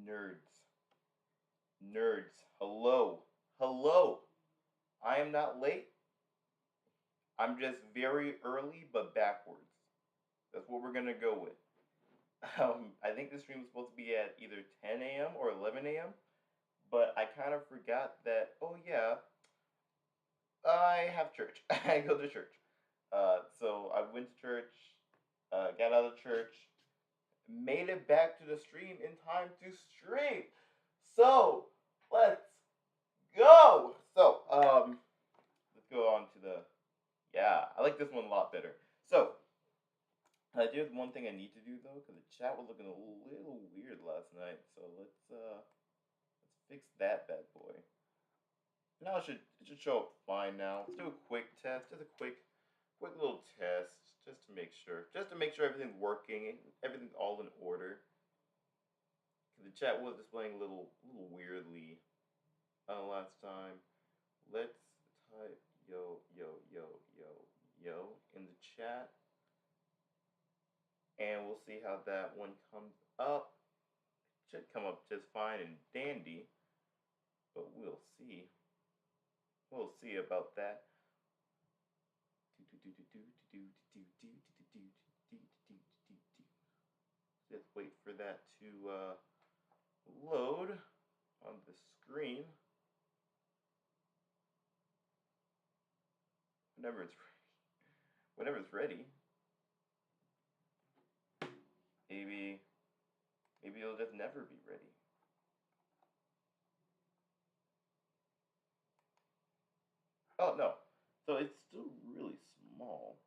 Nerds. Nerds. Hello. Hello. I am not late. I'm just very early but backwards. That's what we're gonna go with. I think the stream was supposed to be at either 10 a.m. or 11 a.m. But I kind of forgot that. Oh yeah, I have church. I go to church. So I went to church. Got out of church. Made it back to the stream in time to stream. So let's go. Let's go on to the. Yeah, I like this one a lot better. So, there's one thing I need to do though, because the chat was looking a little weird last night. So let's fix that bad boy. Now it should show up fine now. Let's do a quick test, just a quick little test, just to make sure everything's working, everything's all in order. The chat was displaying a little weirdly last time. Let's type yo in the chat, and we'll see how that one comes up. Should come up just fine and dandy, but we'll see. We'll see about that. Just wait for that to load on the screen. Whenever it's ready. Maybe it'll just never be ready. Oh no. So it's still really small.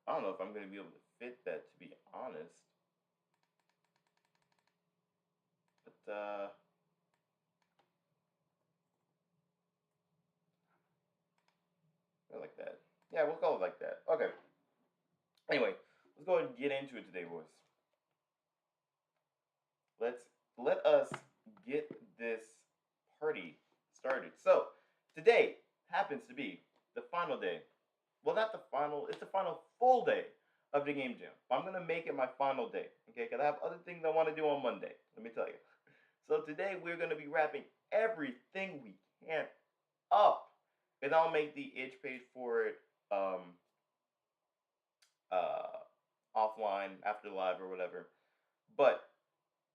I don't know if I'm gonna be able to fit that, to be honest. But like that. Yeah, we'll call it like that. Okay. Anyway, let's go ahead and get into it today, boys. Let us get this party started. So today happens to be the final day. Well, not the final. It's the final full day of the GameJam. I'm gonna make it my final day, okay? Because I have other things I want to do on Monday. Let me tell you. So today we're gonna be wrapping everything we can up, and I'll make the itch page for it uh, offline after live or whatever. But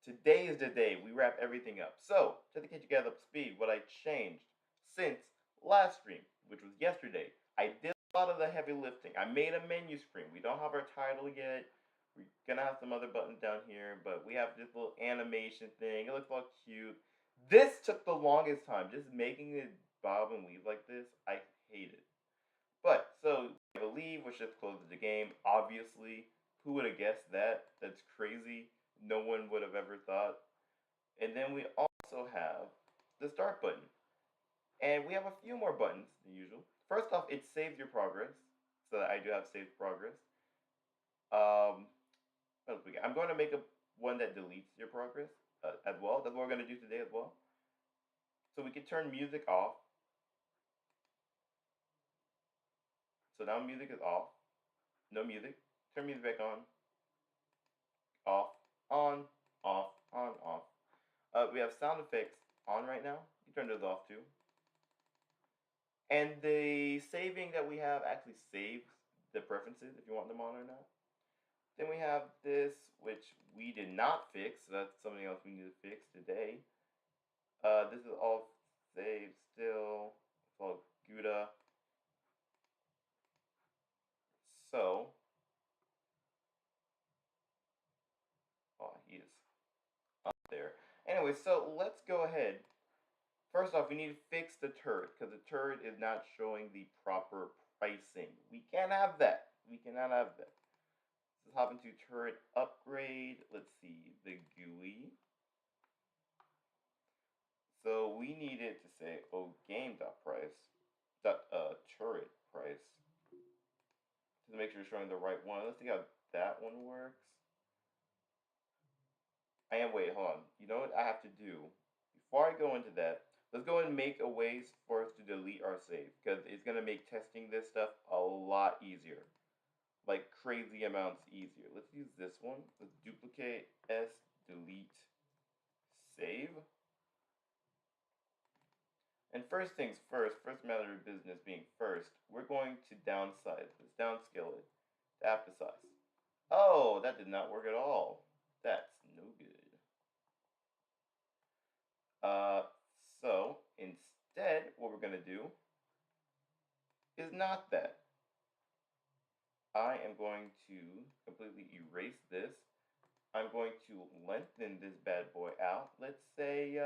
today is the day we wrap everything up. So, just to get you guys up to speed, what I changed since last stream, which was yesterday, I did a lot of the heavy lifting. I made a menu screen. We don't have our title yet. We're gonna have some other buttons down here, but we have this little animation thing. It looks all cute. This took the longest time. Just making it bob and weave like this, I hate it. But so I believe which just closes the game. Obviously, who would have guessed that? That's crazy. No one would have ever thought. And then we also have the start button. And we have a few more buttons than usual. First off, it saves your progress. So I do have saved progress. What else we got? I'm going to make a one that deletes your progress as well. That's what we're going to do today as well. So we can turn music off. So now music is off. No music. Turn music back on. Off. On. Off. On. Off. We have sound effects on right now. You turn those off too. And the saving that we have actually saves the preferences if you want them on or not. Then we have this, which we did not fix. So that's something else we need to fix today. This is all saved still. It's all Gouda. So, oh, he is up there. Anyway, so let's go ahead. First off, we need to fix the turret because the turret is not showing the proper pricing. We can't have that. We cannot have that. Let's hop into turret upgrade. Let's see the GUI. So we need it to say, oh, game.price, turret price. To make sure we're showing the right one. Let's see how that one works. Wait, hold on. You know what I have to do? Before I go into that, let's go and make a way for us to delete our save. Because it's going to make testing this stuff a lot easier. Like crazy amounts easier. Let's use this one. Let's duplicate delete save. And first things first, first matter of business being first, we're going to downsize this, downscale it to half the size. Oh, that did not work at all. That's no good. So instead, what we're going to do is not that. I am going to completely erase this. I'm going to lengthen this bad boy out. Let's say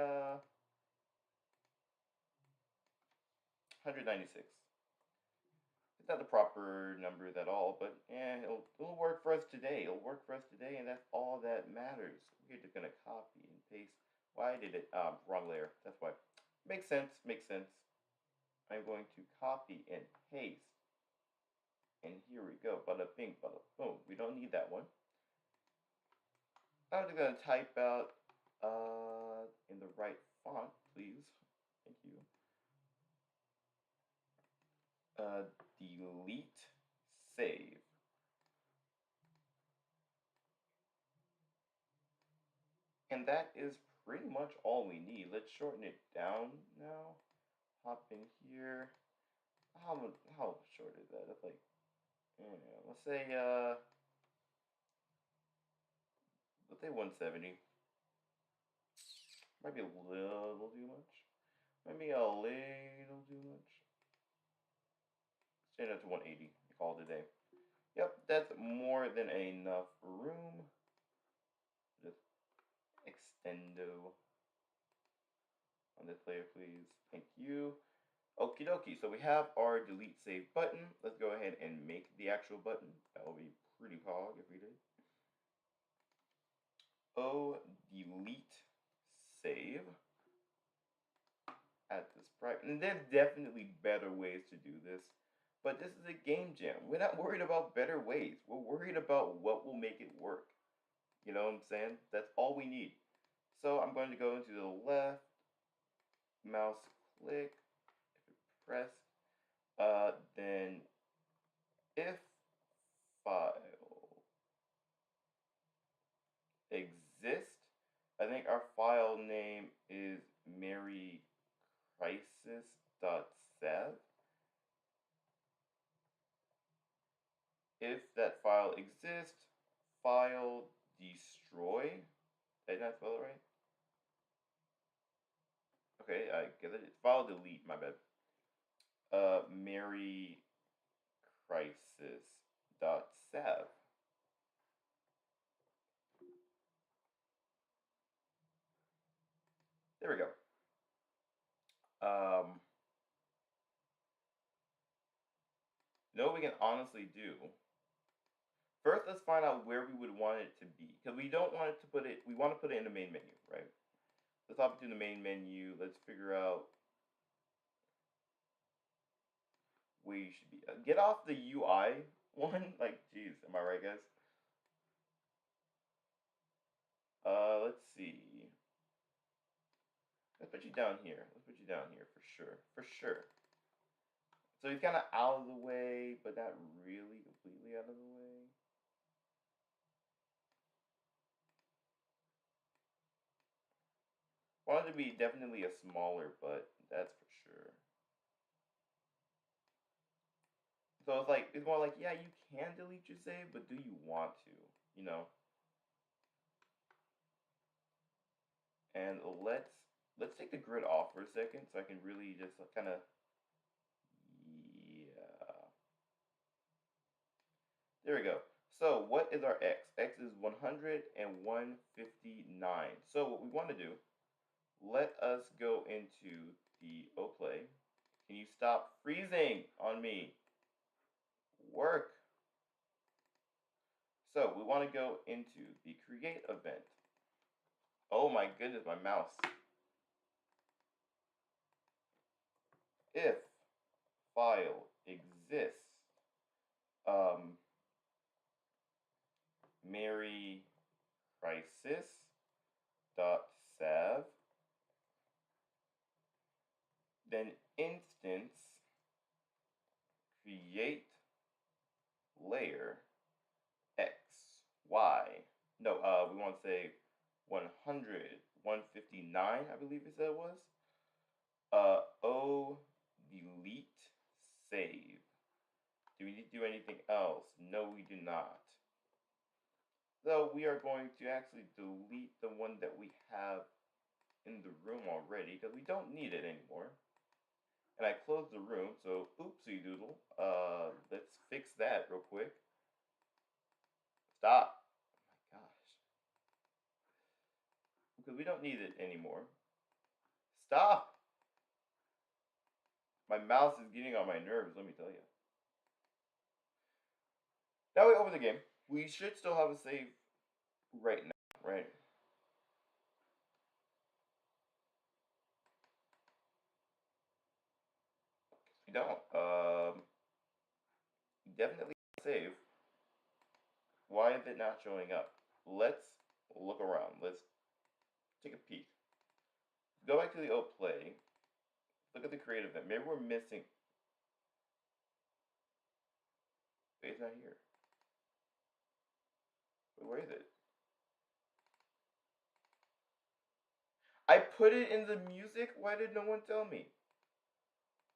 196. It's not the proper numbers at all, but it'll work for us today. It'll work for us today, and that's all that matters. We're just gonna copy and paste. Why did it? Wrong layer. That's why. Makes sense. Makes sense. I'm going to copy and paste, and here we go. Bada bing, bada boom. We don't need that one. I'm just gonna type out in the right font, please. Thank you. Delete save. And that is pretty much all we need. Let's shorten it down now. Hop in here. How short is that? That's like, let's say 170. Might be a little too much. Maybe a little too much. Stand up to 180. Call it a day. Yep, that's more than enough room. Just extendo on this layer, please. Thank you. Okie dokie. So we have our delete save button. Let's go ahead and make the actual button. That will be pretty hog if we did. Delete save. Add this sprite. And there's definitely better ways to do this. But this is a game jam. We're not worried about better ways. We're worried about what will make it work. You know what I'm saying? That's all we need. So I'm going to go into the left, mouse click, press, then if file exist, I think our file name is marycrisis.sav. If that file exists, file destroy. Did I not spell it right? Okay, I get it. It's file delete, my bad. marycrisis.sav. There we go. You know what we can honestly do? First, let's find out where we would want it to be. Because we don't want it to put it, we want to put it in the main menu, right? Let's hop into the main menu. Let's figure out where you should be. Get off the UI one. Like, geez, am I right, guys? Let's see. Let's put you down here. Let's put you down here for sure. For sure. So he's kind of out of the way, but not really completely out of the way. Want it to be definitely a smaller butt, that's for sure. So it's like, it's more like, yeah, you can delete your save, but do you want to? You know? And let's take the grid off for a second so I can really just kind of, yeah. There we go. So what is our x? X is 100 and 159. So what we want to do, let us go into the play. Can you stop freezing on me? Work. So we want to go into the create event. Oh my goodness, my mouse. If file exists, marycrisis.sav, then instance create layer x y. No, we want to say 100, 159, I believe it said it was. O delete save. Do we need to do anything else? No, we do not. So we are going to actually delete the one that we have in the room already because we don't need it anymore. And I closed the room, so oopsie doodle. Let's fix that real quick. Stop. Oh my gosh. Because we don't need it anymore. Stop. My mouse is getting on my nerves, let me tell you. Now we open the game. We should still have a save right now, right? We don't. Definitely save. Why is it not showing up? Let's look around. Let's take a peek. Go back to the old play. Look at the creative event. Maybe we're missing. Wait, it's not here. Wait, where is it? I put it in the music? Why did no one tell me?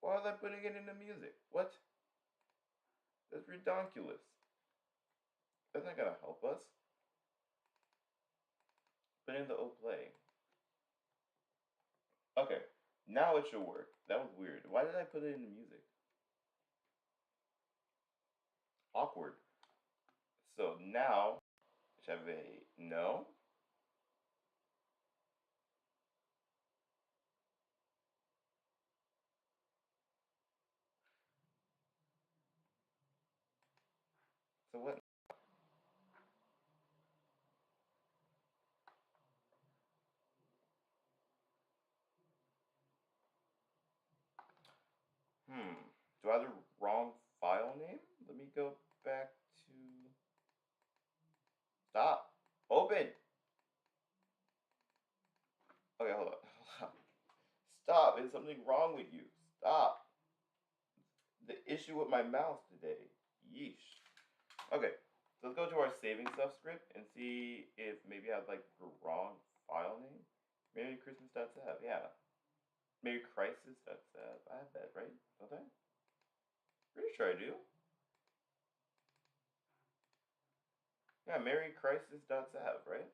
Why was I putting it in the music? What? That's ridiculous. That's not gonna help us. Put in the old play. Okay, now it should work. That was weird. Why did I put it in the music? Awkward. So now, should have a no? So what? Do I have the wrong file name? Let me go back to. Stop. Open. Okay, hold on. Stop. Is something wrong with you? Stop. The issue with my mouse today. Yeesh. Okay, so let's go to our saving stuff script and see if maybe I have like the wrong file name. Merry Christmas.sav, yeah. Merry Crisis.sav. I have that, right? Don't I? Pretty sure I do. Yeah, Merry Crisis.sav, right?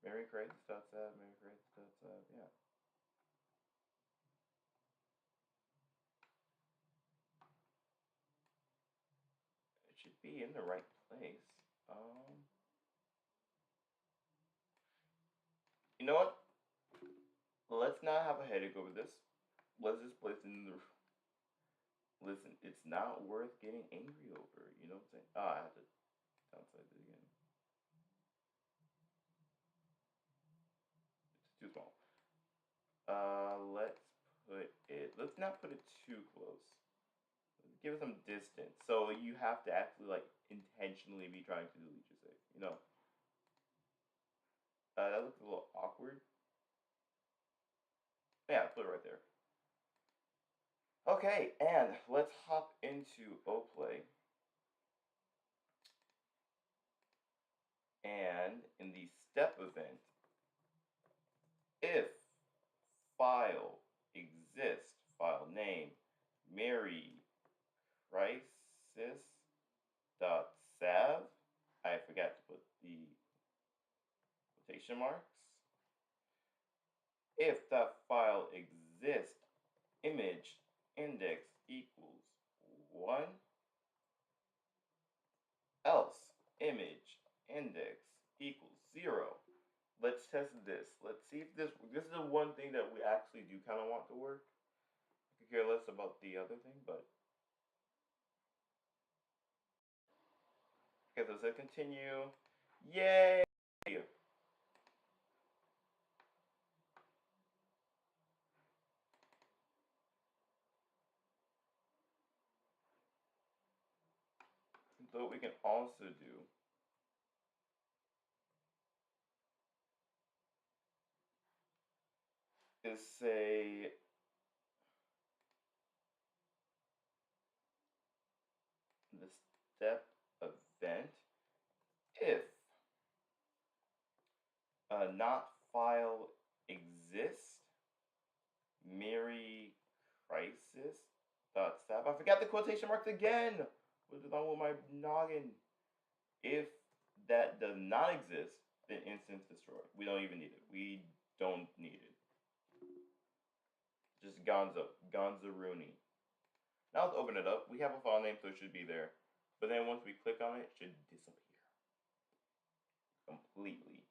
Merry Crisis.sav, Merry Crisis.sav, yeah. It should be in the right place. You know what? Let's not have a headache over this. Let's just place it in the. Listen, it's not worth getting angry over. You know what I'm saying? Ah, I have to downsize it again. It's too small. Let's put it. Let's not put it too close. Give it some distance. So you have to actually like intentionally be trying to delete your save. You know. That looks a little awkward. Yeah, put it right there. Okay, and let's hop into Oplay. And in the step event, if file exists, file name, Merry Crisis dot sav. I forgot to put the quotation marks. If that file exists, image index equals 1, else image index equals 0. Let's test this. Let's see if this is the one thing that we actually do kind of want to work. I could care less about the other thing, but okay, so let's continue. Yay! So what we can also do is say the step event if not file exist. Mary crisis. Stab. I forgot the quotation marks again. What's wrong with my noggin? If that does not exist, then instance destroy. We don't even need it. We don't need it. Just Gonzo. Gonzo-rooney. Now let's open it up. We have a file name, so it should be there. But then once we click on it, it should disappear. Completely.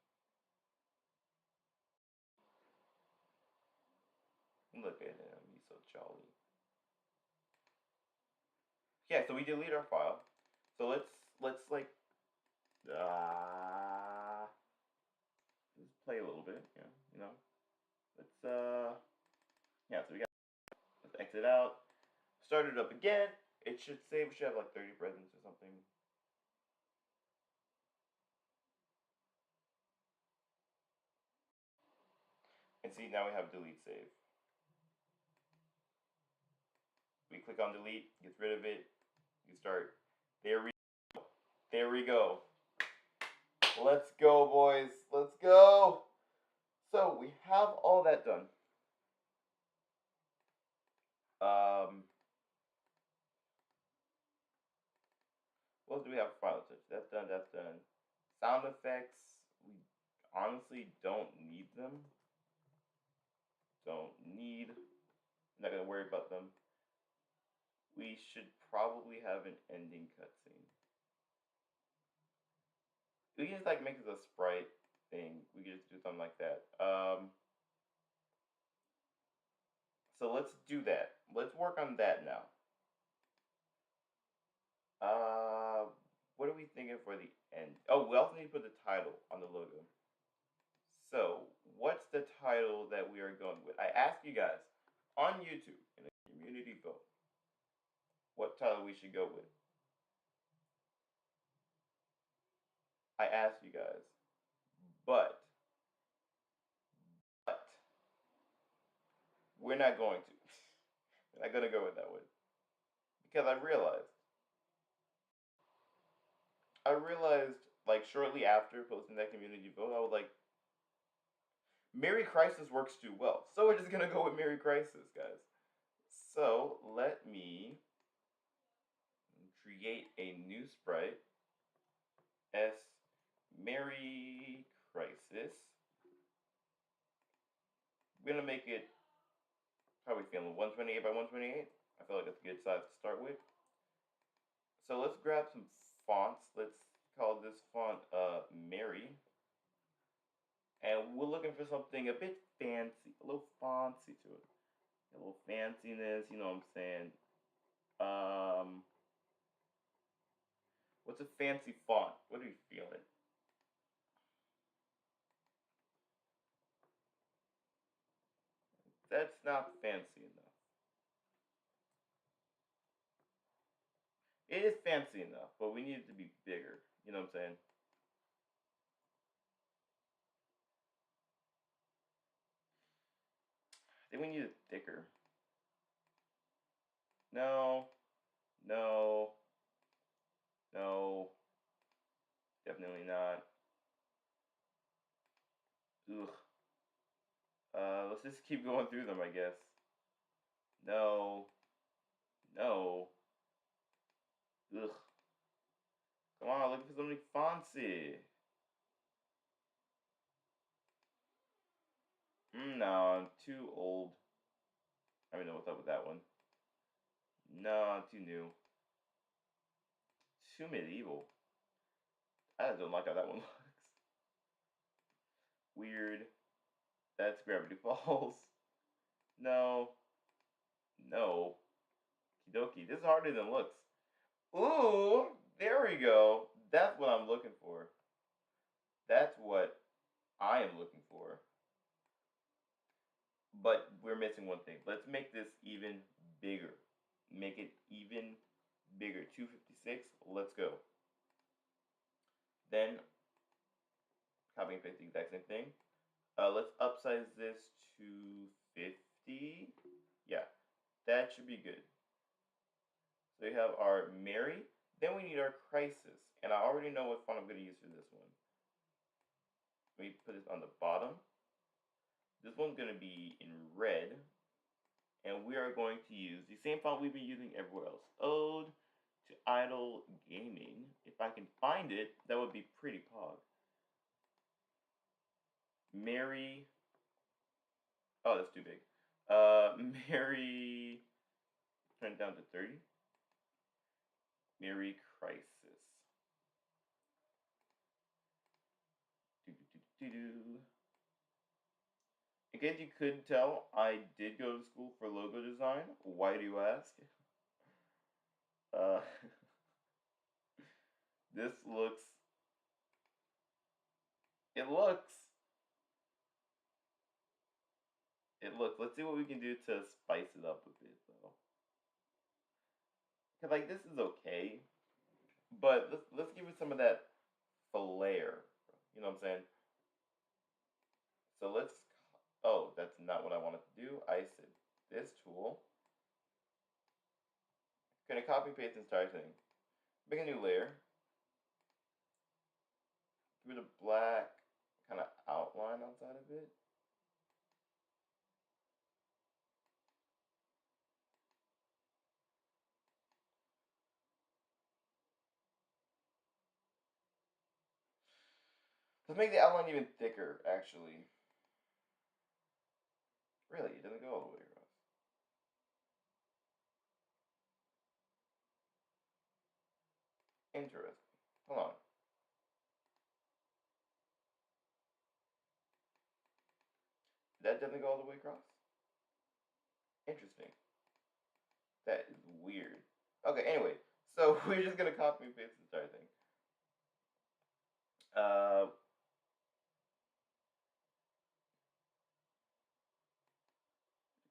Look at him. He's so jolly. Yeah, so we delete our file. So let's like just play a little bit, yeah, you know. Let's yeah, so let's exit out, start it up again. It should save. We should have like 30 presents or something. And see, now we have delete save. We click on delete, gets rid of it. You start. There we go. There we go. Let's go, boys. Let's go. So we have all that done. What else do we have for file touch? That's done. That's done. Sound effects. We honestly don't need them. Don't need. Not gonna worry about them. We should probably have an ending cutscene. We can just like make it a sprite thing. We can just do something like that. So let's do that. Let's work on that now. What are we thinking for the end? Oh, we also need to put the title on the logo. So, what's the title that we are going with? I asked you guys on YouTube in a community vote what title we should go with. I asked you guys, but we're not going to. We're not gonna go with that one because I realized like shortly after posting that community vote, I was like, Merry Crisis works too well, so we're just gonna go with Merry Crisis, guys. So let me create a new sprite. S Merry Crisis. We're gonna make it. How are we feeling? 128 by 128. I feel like that's a good size to start with. So let's grab some fonts. Let's call this font Mary. And we're looking for something a bit fancy, a little fancy to it. A little fanciness, you know what I'm saying? What's a fancy font? What are you feeling? That's not fancy enough. It is fancy enough, but we need it to be bigger. You know what I'm saying? I think we need it thicker. No, no, no, definitely not. Ugh. Let's just keep going through them, I guess. No, no. Ugh. Come on, looking for something fancy. No, I'm too old. I don't know what's up with that one. No, too new. Too medieval. I just don't like how that one looks. Weird. That's Gravity Falls. No. No. Kidoki. This is harder than it looks. Ooh, there we go. That's what I'm looking for. That's what I am looking for. But we're missing one thing. Let's make this even bigger. Make it even bigger. 256. Let's go. Then copy and paste the exact same thing. Let's upsize this to 50. Yeah, that should be good. So we have our Mary. Then we need our Crisis. And I already know what font I'm going to use for this one. Let me put this on the bottom. This one's going to be in red. And we are going to use the same font we've been using everywhere else. Ode to Idle Gaming. If I can find it, that would be pretty pog. Mary. Oh, that's too big. Mary. Turn it down to 30. Mary Crisis. In case you couldn't tell, I did go to school for logo design. Why do you ask? Uh, this looks. It looks. It looks. Let's see what we can do to spice it up a bit, though. Cause like this is okay, but let's give it some of that flair. You know what I'm saying? So let's. Oh, that's not what I wanted to do. I said this tool. Gonna copy paste this entire thing. Make a new layer. Give it a black kind of outline outside of it. Let's make the outline even thicker, actually. Really, it doesn't go all the way across. Interesting. Hold on. That doesn't go all the way across? Interesting. That is weird. Okay, anyway. So we're just gonna copy and paste the entire thing.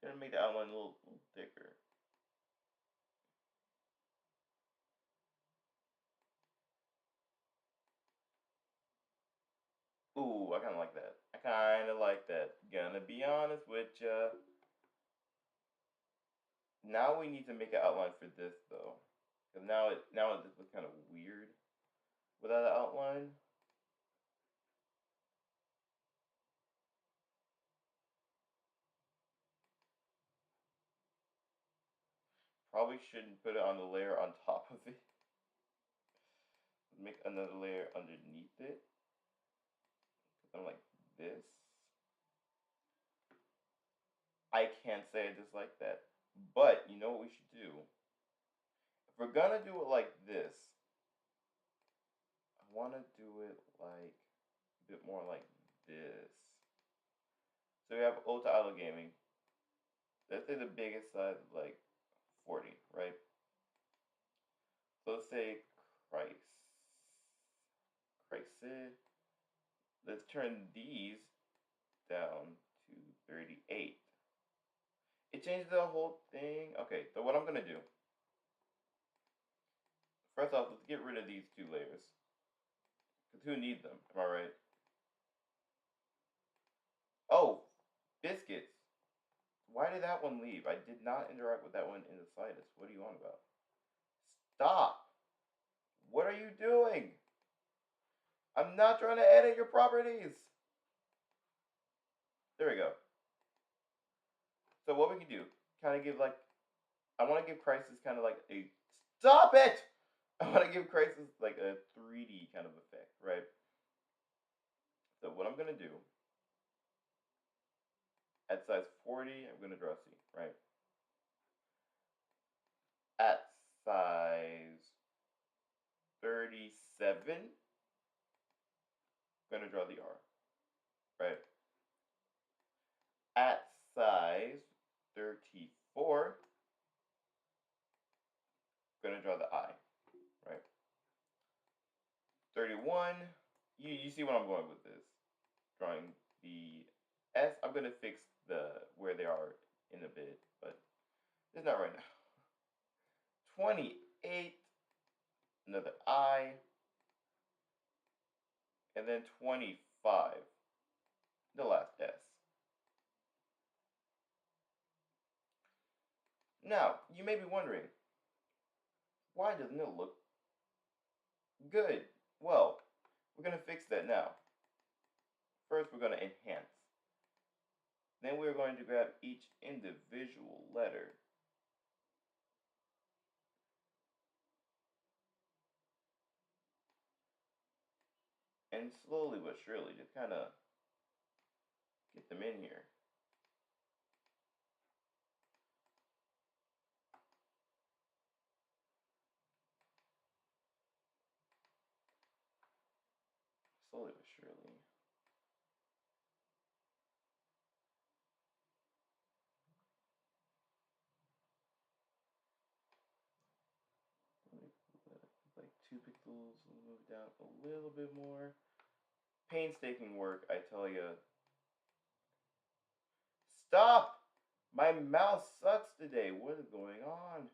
Gonna make the outline a little thicker. Ooh, I kind of like that. I kind of like that. Gonna be honest with ya. Now we need to make an outline for this though, because now it just looks kind of weird without an outline. Probably shouldn't put it on the layer on top of it. Make another layer underneath it. I'm like this. I can't say I dislike that, but you know what we should do? If we're gonna do it like this, I want to do it like a bit more like this. So we have Ultra Idle Gaming. Let's say the biggest size is like 40, right? So let's say Christ. Let's turn these down to 38. It changed the whole thing. Okay, so what I'm gonna do. First off, let's get rid of these two layers. Because who needs them? Am I right? Oh, biscuits. Why did that one leave? I did not interact with that one in the slightest. What are you on about? Stop! What are you doing? I'm not trying to edit your properties. There we go. So what we can do, kind of give like, I want to give Crisis kind of like a, stop it! I want to give Crisis like a 3D kind of effect, right? So what I'm going to do, at size 40, I'm going to draw C, right? At size 37, I'm going to draw the R, right? At size 34, I'm going to draw the I, right? 31, you see what I'm going with this. Drawing the S, I'm going to fix where they are in a bit, but it's not right now. 28, another I, and then 25, the last S. Now, you may be wondering, why doesn't it look good? Well, we're going to fix that now. First, we're going to enhance. Then we're going to grab each individual letter. And slowly but surely, just kind of get them in here. Slowly but surely. Like 2 pixels, we'll move down a little bit more. Painstaking work, I tell ya. Stop! My mouse sucks today. What is going on?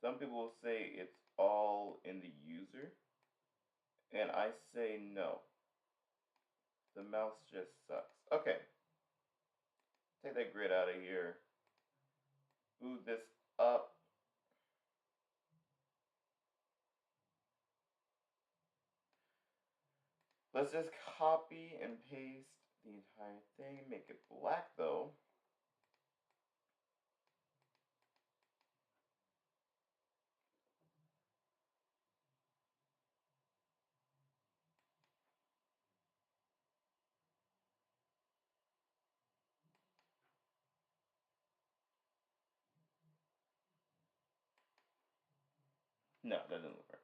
Some people will say it's all in the user, and I say no. The mouse just sucks. Okay. Take that grid out of here. Move this up. Let's just copy and paste the entire thing. Make it black though. No, that doesn't look right.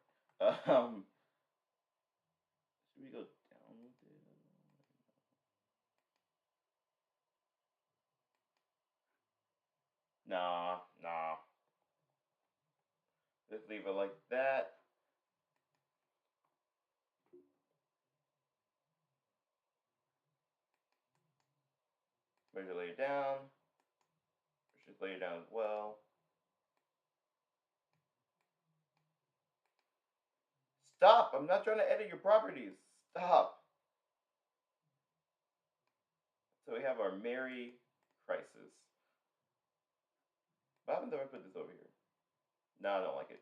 Should we go down with it? Nah. Just leave it like that. Ready to lay it down. Just lay it down as well. Stop! I'm not trying to edit your properties. Stop. So we have our Merry Crisis. What happens if I put this over here? No, I don't like it.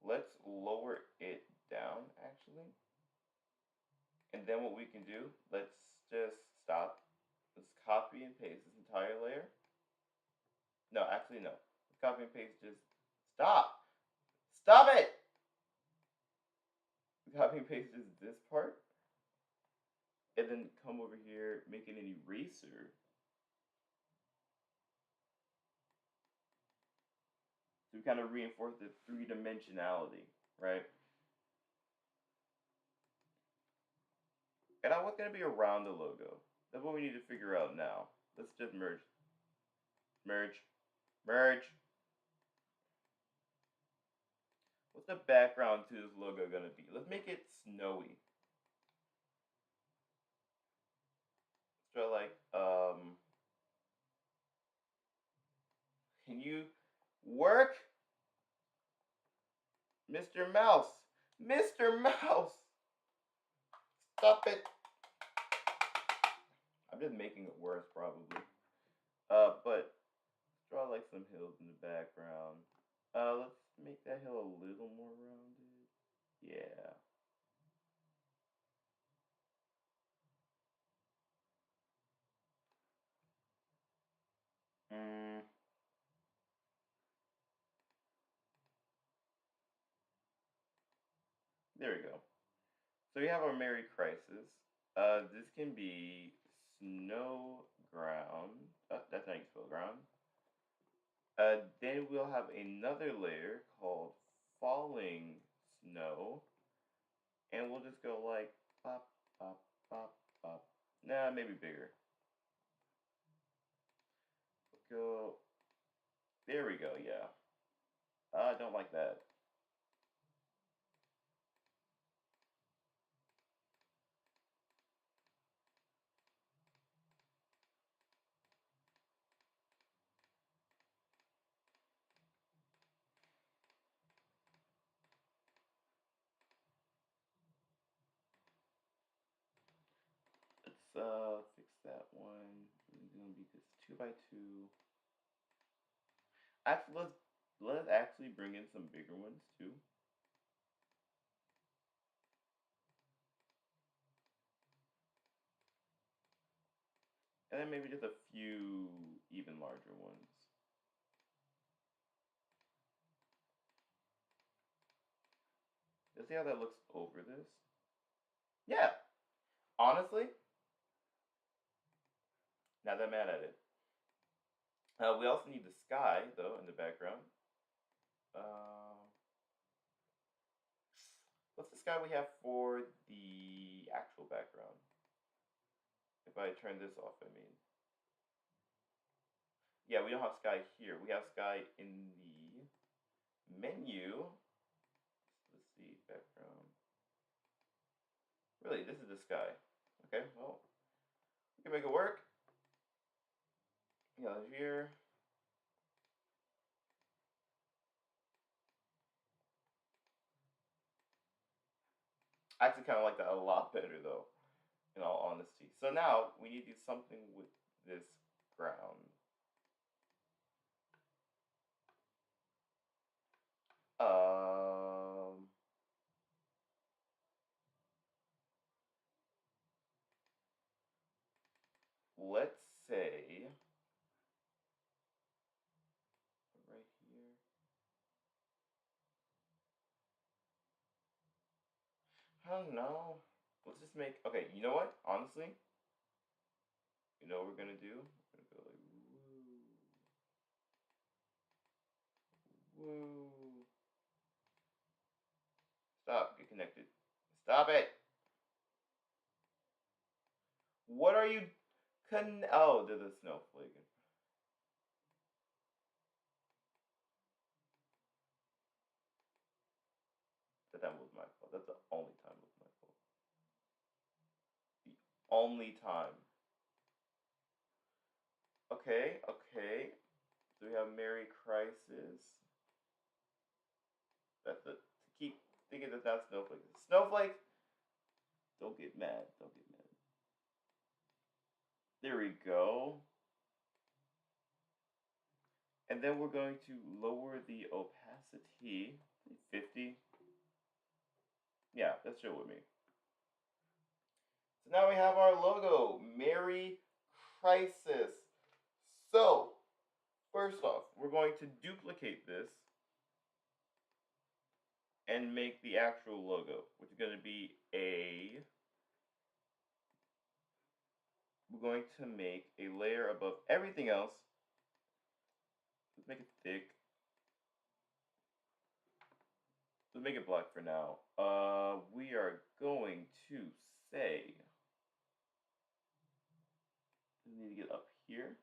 Let's lower it down, actually. And then what we can do, let's just stop. Let's copy and paste this entire layer. No, actually, no. Let's copy and paste just. Stop! Stop it! Copy and paste just this part. And then come over here, make it an eraser. So we kind of reinforce the three-dimensionality, right? And what's going to be around the logo? That's what we need to figure out now. Let's just merge. Merge. Merge. What's the background to this logo going to be? Let's make it snowy. Let's try like, can you work? Mr. Mouse. Mr. Mouse. Stop it. I'm just making it worse, probably. But draw like some hills in the background. Let's make that hill a little more rounded. Yeah. There we go. So we have our Merry Crisis. This can be snow ground. That's not how you spell ground. Then we'll have another layer called falling snow. And we'll just go like pop, pop, pop, pop. Nah, maybe bigger. Go. There we go, yeah. I don't like that. Let's fix that one. It's gonna be this 2x2. Actually, let's actually bring in some bigger ones too. And then maybe just a few even larger ones. Let's see how that looks over this. Yeah, honestly, not that mad at it. We also need the sky, though, in the background. Uh, what's the sky we have for the actual background? If I turn this off, I mean. Yeah, we don't have sky here. We have sky in the menu. Let's see, background. Really, this is the sky. Okay, well, we can make it work. Yeah, here. I actually kind of like that a lot better, though, in all honesty. So now we need to do something with this ground. Um, let's say right here. I don't know. Let's just make. Okay, you know what? Honestly, you know what we're gonna do? We're gonna go like woo, woo. Stop. Get connected. Stop it. What are you? Oh, there's a snowflake. That was my fault. That's the only time it was my fault. The only time. Okay, okay. So we have Merry Crisis. That's the to keep thinking that that's Snowflake. Snowflake. Don't get mad. Don't get mad. There we go. And then we're going to lower the opacity. 50. Yeah, that's chill with me. So now we have our logo, Merry Crisis. So, first off, we're going to duplicate this and make the actual logo, which is going to be we're going to make a layer above everything else. Let's make it thick. Let's make it black for now. We are going to say, we need to get up here.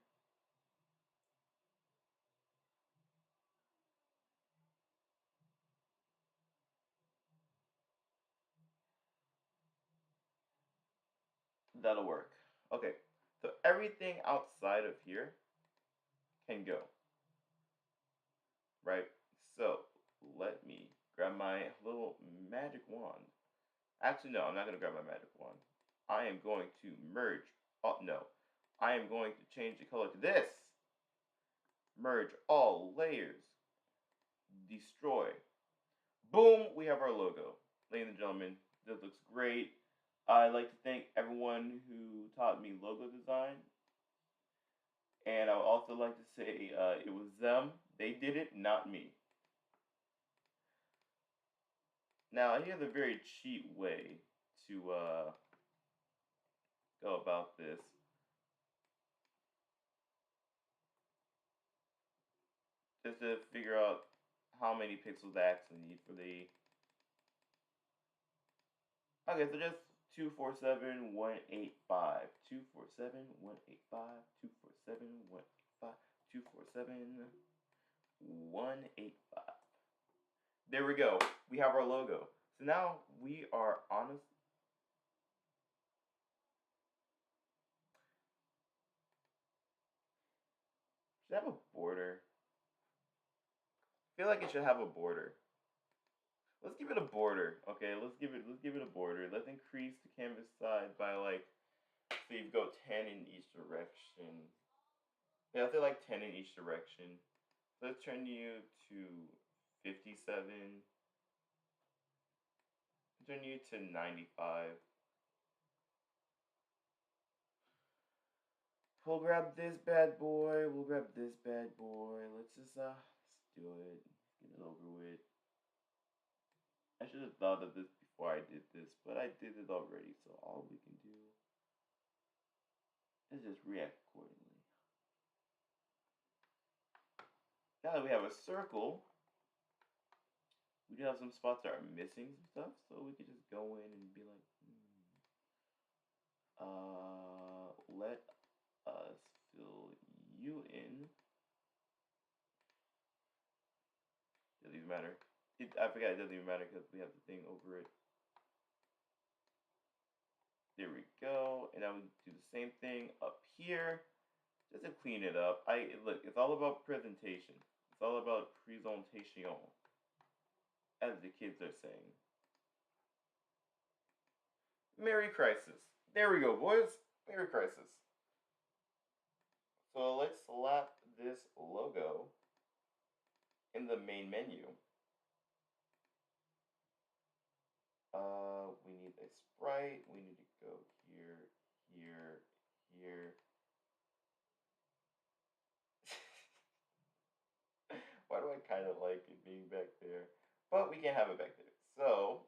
That'll work. Okay, so everything outside of here can go, right? So let me grab my little magic wand. Actually, no, I'm not going to grab my magic wand. I am going to merge. Oh, no. I am going to change the color to this. Merge all layers. Destroy. Boom, we have our logo. Ladies and gentlemen, this looks great. I'd like to thank everyone who taught me logo design. And I would also like to say it was them. They did it, not me. Now, here's a very cheap way to go about this. Just to figure out how many pixels I actually need for the. Okay, so just 247,185. 247,185. 247,185. 247,185. There we go. We have our logo. So now we are honest. Should have a border. I feel like it should have a border. Let's give it a border. Okay, let's give it a border. Let's increase the canvas size by like, so you go 10 in each direction. Yeah, I feel like 10 in each direction. Let's turn you to 57. Turn you to 95. We'll grab this bad boy. We'll grab this bad boy. Let's let's do it. Get it over with. I should have thought of this before I did this, but I did it already, so all we can do is just react accordingly. Now that we have a circle, we do have some spots that are missing some stuff, so we could just go in and be like, let us fill you in. Doesn't even matter. I forgot it doesn't even matter because we have the thing over it. There we go. And now we do the same thing up here. Just to clean it up. Look, it's all about presentation. It's all about presentation, as the kids are saying. Merry Crisis. There we go, boys. Merry Crisis. So let's slap this logo in the main menu. We need a sprite. We need to go here, here, here. Why do I kind of like it being back there? But we can't have it back there. So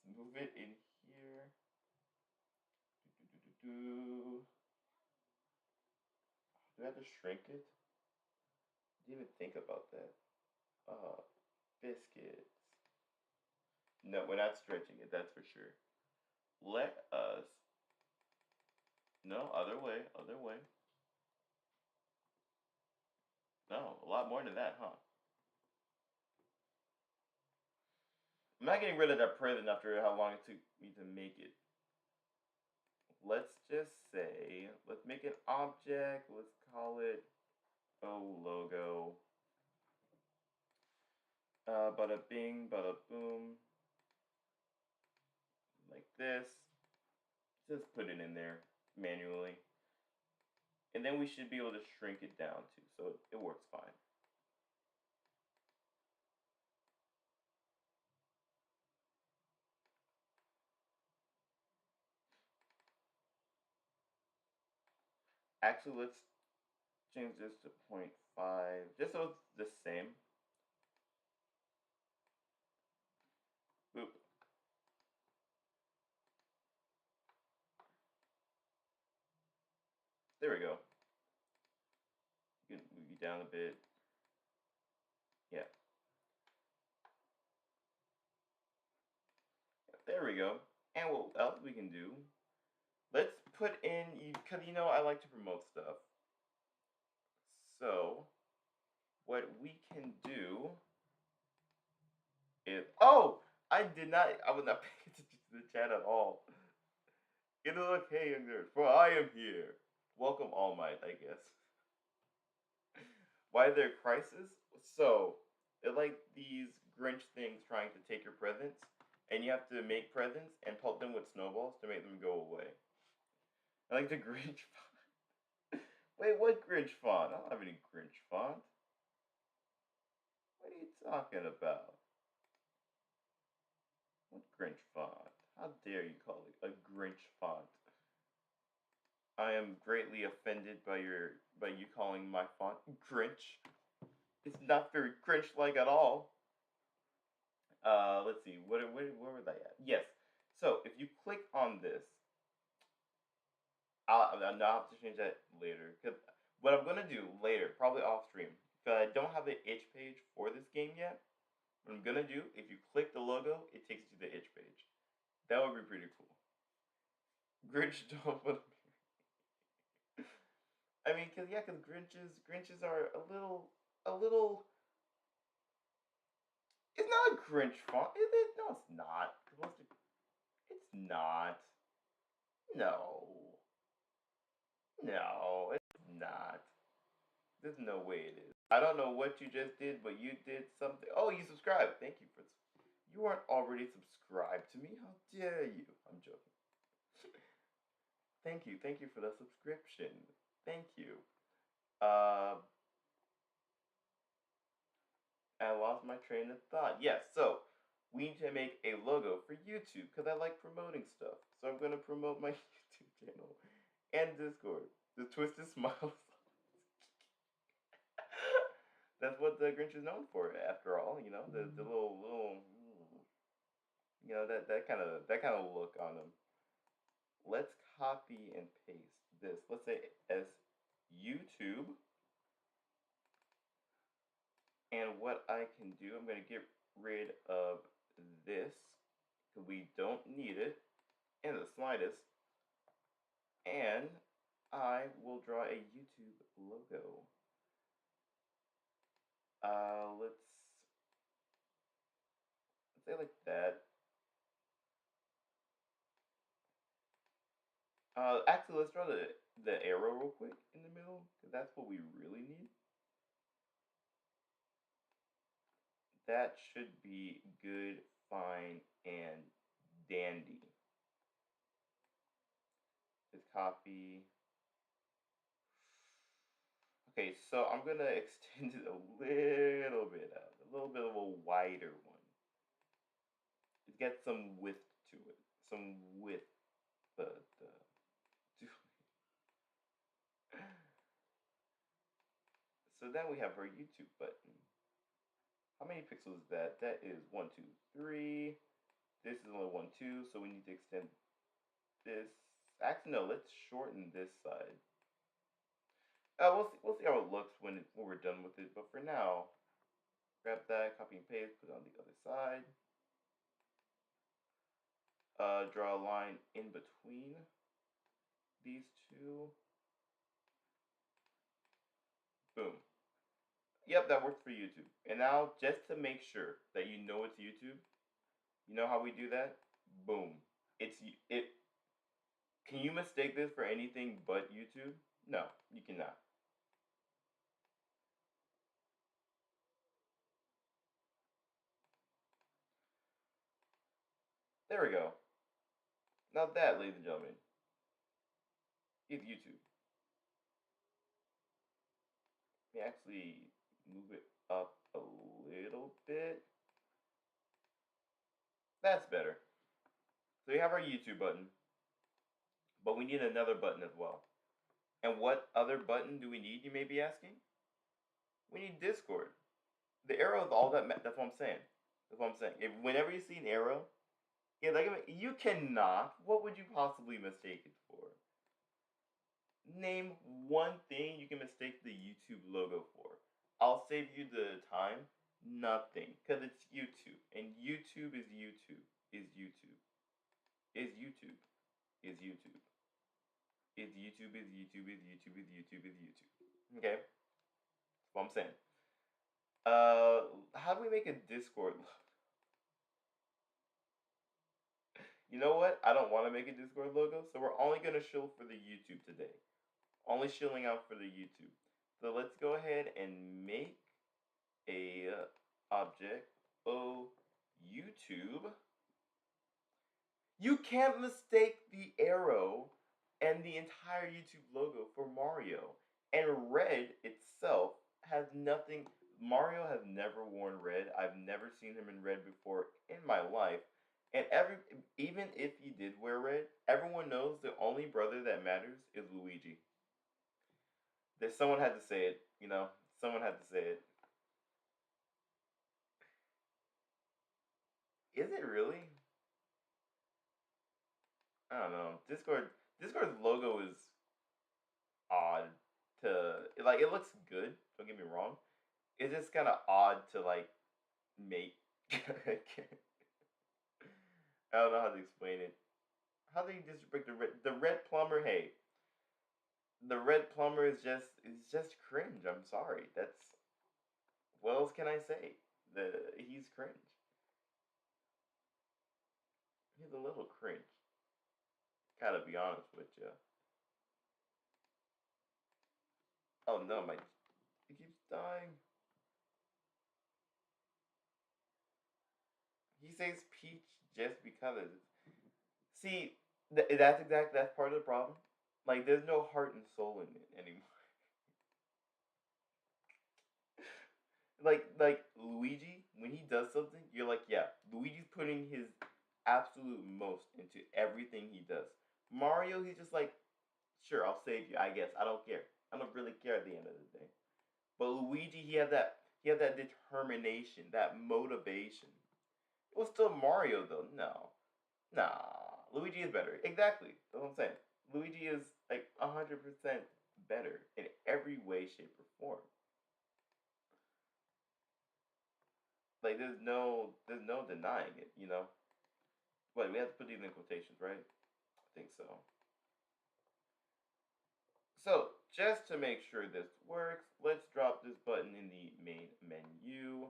let's move it in here. Do I have to shrink it? I didn't even think about that. Biscuits. No, we're not stretching it, that's for sure. Let us. No, other way, other way. No, a lot more than that, huh? I'm not getting rid of that present after how long it took me to make it. Let's just say, let's make an object. Let's call it logo. Bada bing, bada boom. Like this. Just put it in there manually. And then we should be able to shrink it down too, so it works fine. Actually, let's change this to 0.5, just so it's the same. Boop. There we go. You can move you down a bit. Yeah. There we go. And what else we can do? Let's put in, because you know I like to promote stuff. So, what we can do is, oh! I was not paying attention to the chat at all. Get a look, hey young nerd, for I am here. Welcome All Might, I guess. Why there crisis? So, they're like these Grinch things trying to take your presents, and you have to make presents and pelt them with snowballs to make them go away. I like the Grinch font. Wait, what Grinch font? I don't have any Grinch font. What are you talking about? What Grinch font? How dare you call it a Grinch font? I am greatly offended by you calling my font Grinch. It's not very Grinch-like at all. Let's see. Where was I at? Yes. So if you click on this, I'll have to change that later. Because what I'm gonna do later, probably off stream, because I don't have the itch page for this game yet. What I'm gonna do, if you click the logo, it takes you to the itch page. That would be pretty cool. Grinch don't want to. I mean, cause Grinches are a little. It's not a Grinch font, is it? No, it's not. It's not. No. No, it's not. There's no way it is. I don't know what you just did, but you did something. Oh, you subscribed. Thank you for. You weren't already subscribed to me. How dare you? I'm joking. Thank you for the subscription. Thank you. I lost my train of thought. Yes, so we need to make a logo for YouTube because I like promoting stuff. So I'm gonna promote my YouTube channel and Discord. The Twisted Smiles. That's what the Grinch is known for, after all. You know, the little that kind of look on him. Let's copy and paste this. Let's say as YouTube, and what I can do, I'm gonna get rid of this because we don't need it in the slightest, and I will draw a YouTube logo. Let's say like that. Actually, let's draw the arrow real quick in the middle because that's what we really need. That should be good, fine, and dandy. Just copy. Okay, so I'm gonna extend it a little bit out, a little bit of a wider one. Get some width to it, some width. The So then we have our YouTube button. How many pixels is that? That is 1, 2, 3. This is only 1, 2, so we need to extend this. Actually, no, let's shorten this side. We'll see how it looks when we're done with it. But for now, grab that, copy and paste, put it on the other side. Draw a line in between these two. Boom. Yep, that works for YouTube. And now, just to make sure that you know it's YouTube, you know how we do that? Boom. It. Can you mistake this for anything but YouTube? No, you cannot. There we go. Now that, ladies and gentlemen, is YouTube. Let me actually move it up a little bit. That's better. So we have our YouTube button, but we need another button as well. And what other button do we need, you may be asking? We need Discord. The arrow is all that's what I'm saying. That's what I'm saying. Whenever you see an arrow, yeah, like you cannot. What would you possibly mistake it for? Name one thing you can mistake the YouTube logo for. I'll save you the time. Nothing, because it's YouTube, and YouTube is YouTube. Is YouTube. Is YouTube. Is YouTube. Is YouTube. Is YouTube. Is YouTube. Is YouTube. Is YouTube. Okay, that's what I'm saying. How do we make a Discord? You know what? I don't want to make a Discord logo, so we're only gonna shill for the YouTube today. Only shilling out for the YouTube. So let's go ahead and make a object. Oh, YouTube. You can't mistake the arrow and the entire YouTube logo for Mario. And red itself has nothing. Mario has never worn red. I've never seen him in red before in my life. And even if he did wear red, everyone knows the only brother that matters is Luigi. That someone had to say it, you know. Someone had to say it. Is it really? I don't know. Discord's logo is odd to like. It looks good. Don't get me wrong. It's just kind of odd to like make. I don't know how to explain it. How do you disrespect the red plumber? Hey, the red plumber is just cringe. I'm sorry. That's what else can I say? He's cringe. He's a little cringe. Gotta be honest with you. Oh no, my it keeps dying. He says peach just because. See, that's part of the problem. Like, there's no heart and soul in it anymore. Like Luigi, when he does something, you're like, yeah, Luigi's putting his absolute most into everything he does. Mario, he's just like, sure, I'll save you, I guess. I don't care. I don't really care at the end of the day. But Luigi, he had that determination, that motivation. It was still Mario though. No. Nah. Luigi is better. Exactly. That's what I'm saying. Luigi is like 100% better in every way, shape, or form. Like there's no denying it. Wait, we have to put these in quotations, right? I think so. So just to make sure this works, let's drop this button in the main menu.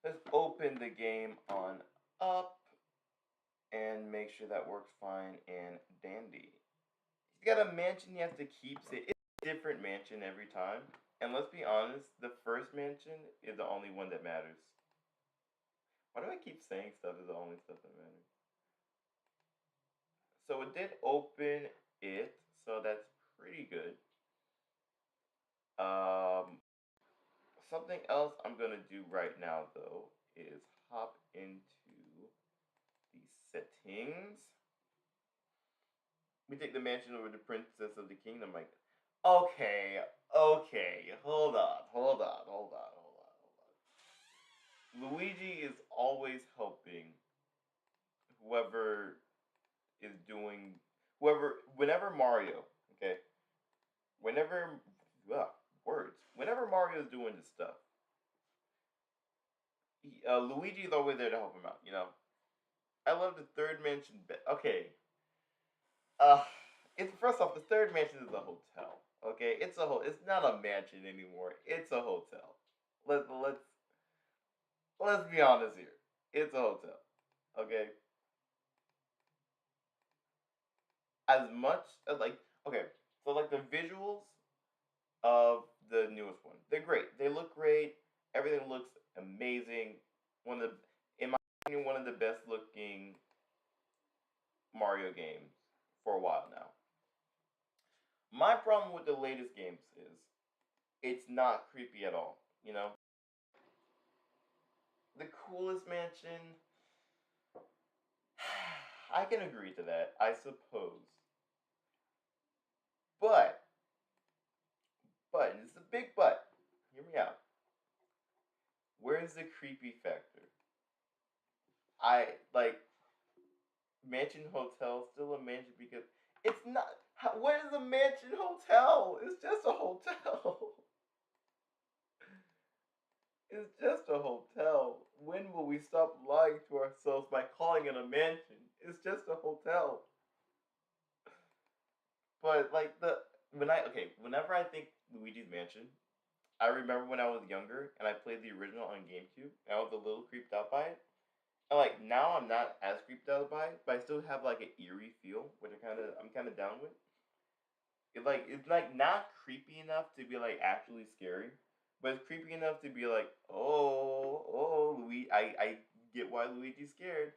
Let's open the game on up and make sure that works fine and dandy. He's got a mansion he has to keep. It's a different mansion every time. And let's be honest, the first mansion is the only one that matters. Why do I keep saying stuff is the only stuff that matters? So it did open it, so that's pretty good. Something else I'm gonna do right now though is hop into the settings. We take the mansion over the princess of the kingdom. Like, okay, okay, hold on. Luigi is always helping whoever is doing whenever Mario, okay, whenever ugh, words, whenever Mario is doing this stuff, Luigi is always there to help him out. I love the third mansion. Okay, uh, it's first off the third mansion is a hotel. Okay, it's not a mansion anymore. It's a hotel. Let's be honest here. It's a hotel. Okay, as much as like okay, so like the visuals of the newest one. They're great. They look great. Everything looks amazing. One of the, in my opinion, one of the best looking Mario games for a while now. My problem with the latest games is it's not creepy at all. The coolest mansion, I can agree to that, I suppose. But, and it's a big but. Hear me out. Where's the creepy factor? I like mansion hotel still a mansion because it's not. What is a mansion hotel? It's just a hotel. It's just a hotel. When will we stop lying to ourselves by calling it a mansion? It's just a hotel. But like whenever I think Luigi's Mansion, I remember when I was younger and I played the original on GameCube and I was a little creeped out by it. And like now I'm not as creeped out by it, but I still have like an eerie feel, which I'm kinda down with. It's like not creepy enough to be like actually scary, but it's creepy enough to be like, I get why Luigi's scared.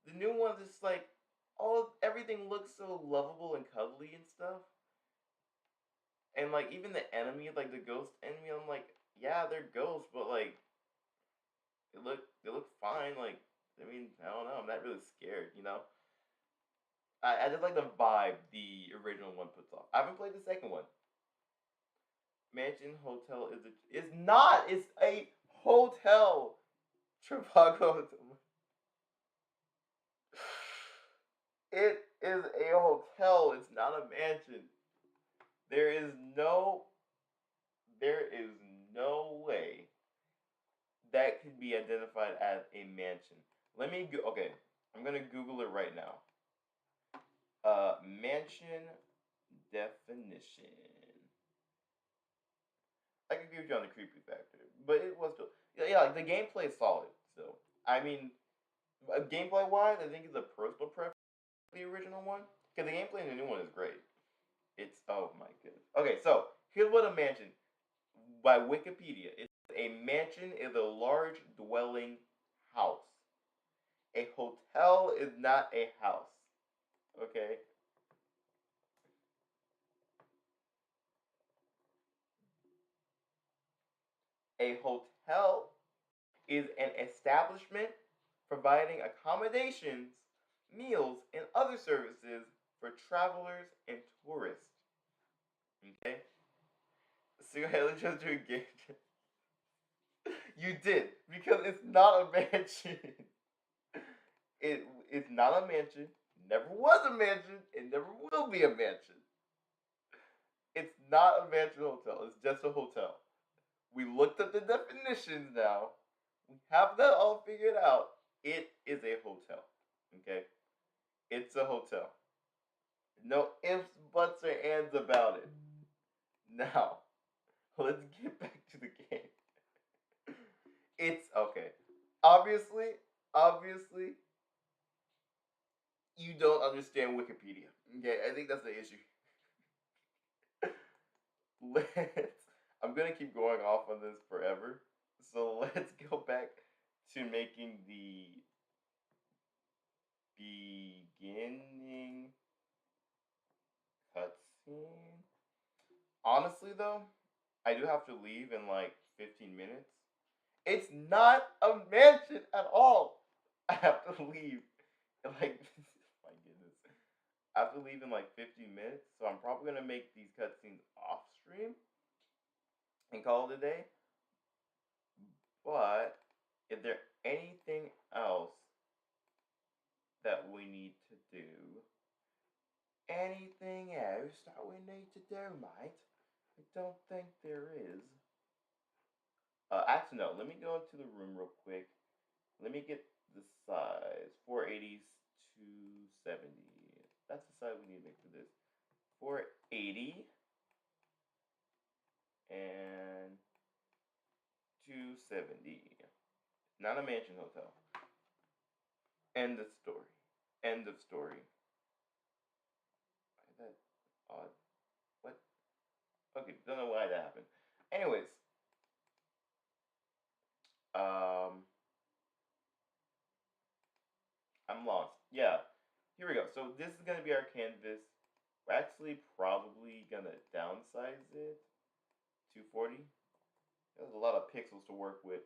The new one's just like, everything looks so lovable and cuddly and stuff, and like even the enemy, like the ghost enemy, I'm like, yeah, they're ghosts, but like they look fine. Like I mean, I don't know, I'm not really scared. I just like the vibe the original one puts off. I haven't played the second one. Mansion Hotel is not. It's a hotel. Trivago. It is a hotel. It's not a mansion. There is no there is no way that could be identified as a mansion. Okay. I'm gonna Google it right now. Mansion definition. I can agree with you on the creepy factor, but it was still yeah. Like the gameplay is solid. So I mean, gameplay wise, I think it's a personal preference. The original one, because the gameplay in the new one is great. It's oh my goodness. Okay, so here's what a mansion by Wikipedia. It's a mansion is a large dwelling house. A hotel is not a house. Okay. A hotel is an establishment providing accommodations, meals, and other services for travelers and tourists. Okay? So let's just do a game. You did, because it's not a mansion. It's not a mansion. Never was a mansion. It never will be a mansion. It's not a mansion hotel. It's just a hotel. We looked up the definitions now. We have that all figured out. It is a hotel. Okay? It's a hotel. No ifs, buts, or ands about it. Now, let's get back to the game. It's okay. Obviously, you don't understand Wikipedia. Okay, I think that's the issue. Let's. I'm gonna keep going off on this forever. So let's go back to making the beginning cutscene. Honestly, though, I do have to leave in like 15 minutes. It's not a mansion at all. I have to leave in like, my goodness. I have to leave in like 15 minutes, so I'm probably gonna make these cutscenes off stream and call it a day. But is there anything else that we need to do? Anything else that we need to do, mate? I don't think there is. Actually, no. Let me go into the room real quick. Let me get the size. 480 to 70. That's the size we need to make for this. 480 and 270. Not a mansion hotel. End of story. End of story. Why is that odd? What? Okay, don't know why that happened. Anyways, I'm lost. Yeah, here we go. So this is gonna be our canvas. We're actually probably gonna downsize it. 240. There's a lot of pixels to work with.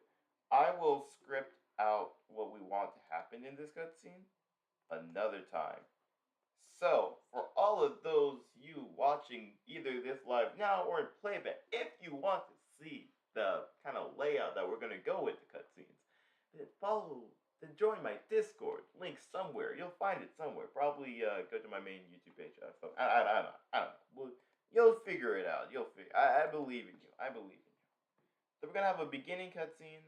I will script out what we want to happen in this cutscene another time. So, for all of those you watching either this live now or in playback, if you want to see the kind of layout that we're going to go with the cutscenes, then join my Discord. Link somewhere. You'll find it somewhere. Probably go to my main YouTube page. I don't know. You'll figure it out. I believe in you. I believe in you. So we're going to have a beginning cutscene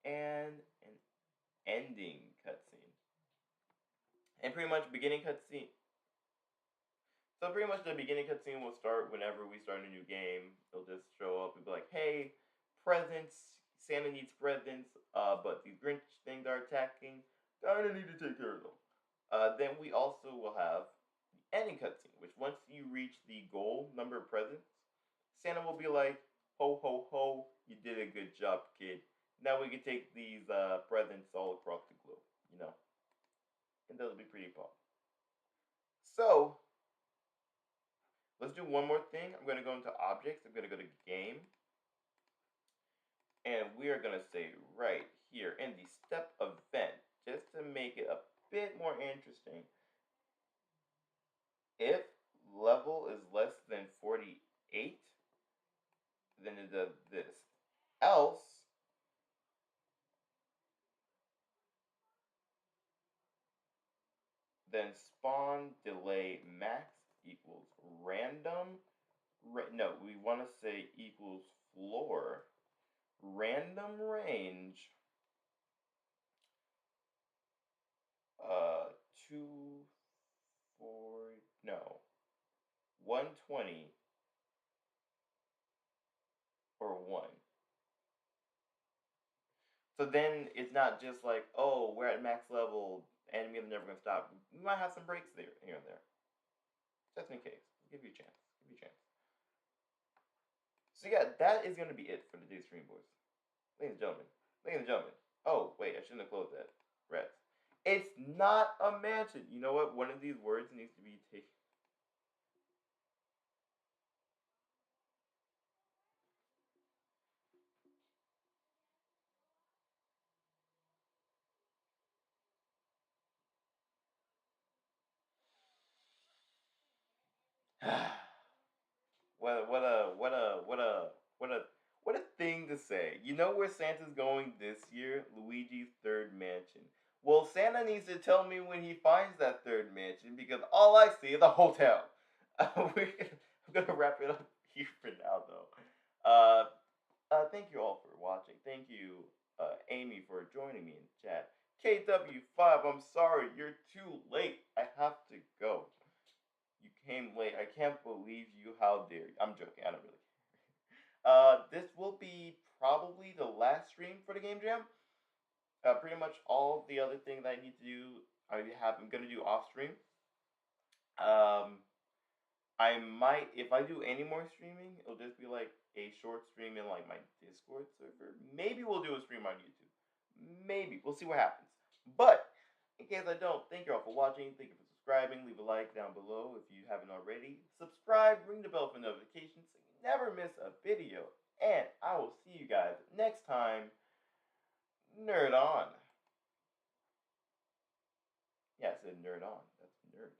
and an ending cutscene. And pretty much beginning cutscene. So pretty much the beginning cutscene will start whenever we start a new game. It'll just show up and be like, hey, presents. Santa needs presents, but these Grinch things are attacking. Kinda need to take care of them. Then we also will have the ending cutscene, which once you reach the goal number of presents, Santa will be like, ho ho ho, you did a good job, kid. Now we can take these presents all across the globe, you know. And that'll be pretty fun. So, let's do one more thing. I'm going to go into objects. I'm going to go to game. And we are going to say right here in the step event, just to make it a bit more interesting, if level is less than 48, then it does this. Else, then spawn delay max equals random. No, we want to say equals floor. Random range 240 no 120 or 1. So then it's not just like, oh, we're at max level and we're never gonna stop. We might have some breaks there here and there. Just in case. Give you a chance. Give you a chance. So yeah, that is gonna be it for today's stream, boys. Ladies and gentlemen. Ladies and gentlemen. Oh, wait, I shouldn't have closed that. Rats. It's not a mansion. You know what? One of these words needs to be taken. what a what a thing to say. You know where Santa's going this year? Luigi's third mansion. Well, Santa needs to tell me when he finds that third mansion because all I see is a hotel. I'm gonna wrap it up here for now, though. Thank you all for watching. Thank you, Amy, for joining me in chat. KW5, I'm sorry, you're too late. I have to go. You came late. I can't believe you. How dare you? I'm joking. I don't really care. This will be probably the last stream for the Game Jam. Pretty much all the other things I need to do, I'm gonna do off stream. Um, I might, if I do any more streaming, it'll just be like a short stream in like my Discord server. Maybe we'll do a stream on YouTube. Maybe we'll see what happens. But in case I don't, thank you all for watching. Thank you for subscribing. Leave a like down below if you haven't already. Subscribe, ring the bell for notifications so you never miss a video. And I will see you guys next time. Nerd on. Yeah, I said nerd on. That's nerds.